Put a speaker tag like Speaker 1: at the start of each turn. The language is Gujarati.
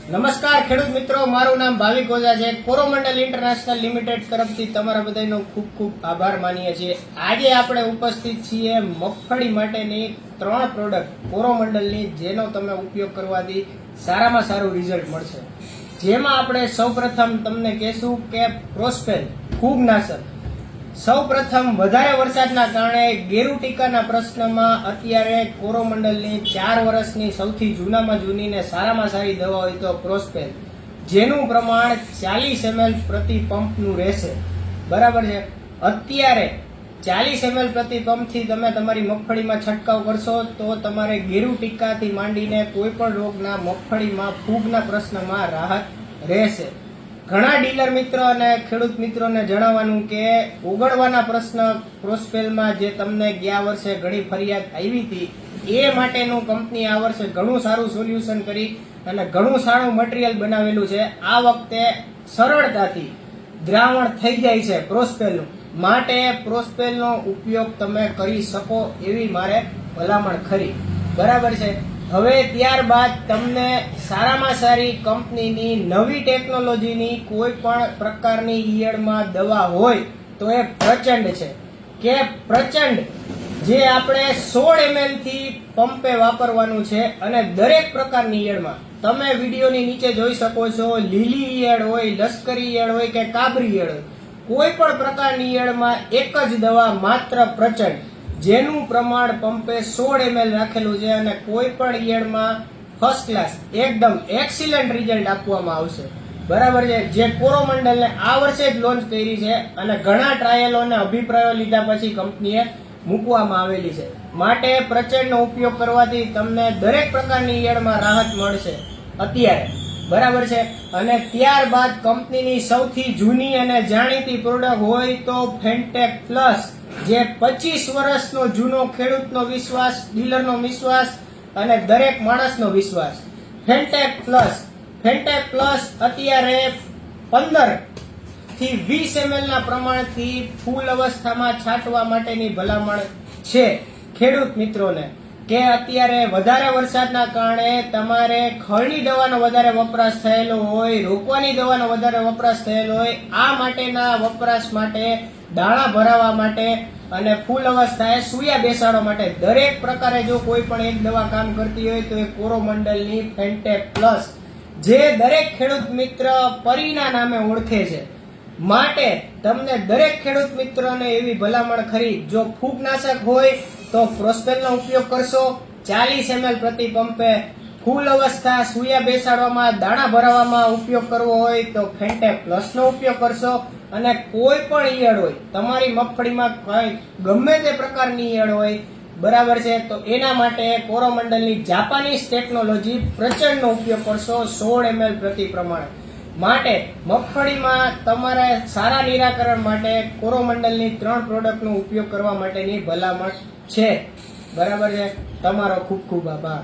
Speaker 1: નમસ્કાર ખેડૂત મિત્રો, મારું નામ ભાવિક ઓઝા છે. કોરોમંડલ ઇન્ટરનેશનલ લિમિટેડ તરફથી તમારા બધાનો ખૂબ ખૂબ આભાર માનીએ છીએ. આજે આપણે ઉપસ્થિત છીએ મગફળી માટેની 3 પ્રોડક્ટ કોરોમંડલની, જેનો તમે ઉપયોગ કરવાથી સારામાં સારું રિઝલ્ટ મળશે. જેમાં આપણે સૌપ્રથમ તમને કહેશું કે પ્રોસ્પેલ ફૂગનાશક. સૌપ્રથમ વધારે વરસાદના કારણે ગેરુટીકાના પ્રશ્નમાં અત્યારે કોરોમંડલની 4 વર્ષની સૌથી જૂનામાં જૂની ને સારામાં સારી દવા હોય તો પ્રોસ્પેલ, જેનું પ્રમાણ 40 ml પ્રતિ પંપનું રહેશે. બરાબર છે. અત્યારે 40 ml પ્રતિ પંપથી તમે તમારી મગફળીમાં છંટકાવ કરશો તો તમારે ગેરુટીકાથી માંડીને કોઈ પણ રોગના મગફળીમાં ફૂગના પ્રશ્નમાં રાહત રહેશે. ઘણા ડીલર મિત્રો અને ખેડૂત મિત્રોને જણાવવાનું કે ઓગળવાના પ્રશ્ન પ્રોસ્પેલમાં જે તમને ગયા વર્ષે ઘણી ફરિયાદ આવી હતી, એ માટેનું કંપની આ વર્ષે ઘણું સારું સોલ્યુશન કરી અને ઘણું સારું મટીરિયલ બનાવેલું છે. આ વખતે સરળતાથી દ્રાવણ થઈ જાય છે પ્રોસ્પેલનું, માટે પ્રોસ્પેલનો ઉપયોગ તમે કરી શકો એવી મારે ભલામણ ખરી. બરાબર છે. હવે ત્યારબાદ તમને સારામાં સારી કંપનીની નવી ટેકનોલોજીની કોઈ પણ પ્રકારની ઈયળમાં દવા હોય તો એ પ્રચંડ છે. કે પ્રચંડ જે આપણે 16 ml થી પંપે વાપરવાનું છે અને દરેક પ્રકારની ઈયળમાં તમે વિડીયોની નીચે જોઈ શકો છો. લીલી ઈયળ હોય, લશ્કરી ઈયળ હોય કે કાબરી ઈયળ હોય, કોઈ પણ પ્રકારની ઈયળમાં એક જ દવા માત્ર પ્રચંડ, જેનું પ્રમાણ પંપે 16 ml રાખેલું છે અને કોઈ પણ ઈયળમાં ફર્સ્ટ ક્લાસ એકદમ એક્સિલન્ટ રિઝલ્ટ આપવામાં આવશે. બરાબર છે. જે કોરોમંડલને આ વર્ષે જ લોન્ચ કરી છે અને ઘણા ટ્રાયલો અને અભિપ્રાયો લીધા પછી કંપનીએ મૂકવામાં આવેલી છે. માટે પ્રચંડનો ઉપયોગ કરવાથી તમને દરેક પ્રકારની ઈયળમાં રાહત મળશે અત્યારે. બરાબર છે. અને ત્યારબાદ કંપનીની સૌથી જૂની અને જાણીતી પ્રોડક્ટ હોય તો ફેન્ટેક પ્લસ, જે 25 વર્ષનો જૂનો ખેડૂતનો વિશ્વાસ, ડીલરનો વિશ્વાસ અને દરેક માણસનો વિશ્વાસ. ફેન્ટેક પ્લસ અત્યારે 15 થી 20 ml ના પ્રમાણથી ફૂલ અવસ્થામાં છાંટવા માટેની ભલામણ છે ખેડૂત મિત્રોને. કે અત્યારે વધારે વરસાદના કારણે તમારે ખળની દવાનો વધારે વપરાશ થયેલો હોય, રોકવાની દવાનો વધારે વપરાશ થયેલો હોય, આ માટેના વપરાશ માટે, દાણા ભરાવા માટે અને ફૂલ અવસ્થાએ સૂયા બેસાડવા માટે દરેક પ્રકારે જો કોઈ પણ એક દવા કામ કરતી હોય તો એ કોરોમંડલની ફેન્ટેક પ્લસ, જે દરેક ખેડૂત મિત્ર પરીના નામે ઓળખે છે. માટે તમને દરેક ખેડૂત મિત્રોને એવી ભલામણ ખરી, જો ફૂગનાશક હોય તો પ્રોસ્પેલનો ઉપયોગ કરશો. 40 ml પ્રતિ પંપે ફૂલ અવસ્થા સૂયા બેસાડવામાં, દાણા ભરાવામાં ઉપયોગ કરવો હોય તો ફેન્ટેક પ્લસનો ઉપયોગ કરશો. અને કોઈ પણ ઈયળ હોય તમારી મગફળીમાં, ગમે તે પ્રકારની ઈયળ હોય, બરાબર છે, તો એના માટે કોરોમંડલની જાપાનીઝ ટેકનોલોજી પ્રચંડનો ઉપયોગ કરશો 16 ml પ્રતિ પ્રમાણ. માટે મગફળીમાં તમારે સારા નિરાકરણ માટે કોરોમંડલની 3 પ્રોડક્ટનો ઉપયોગ કરવા માટેની ભલામણ છે. બરાબર છે. તમારો ખૂબ ખૂબ આભાર.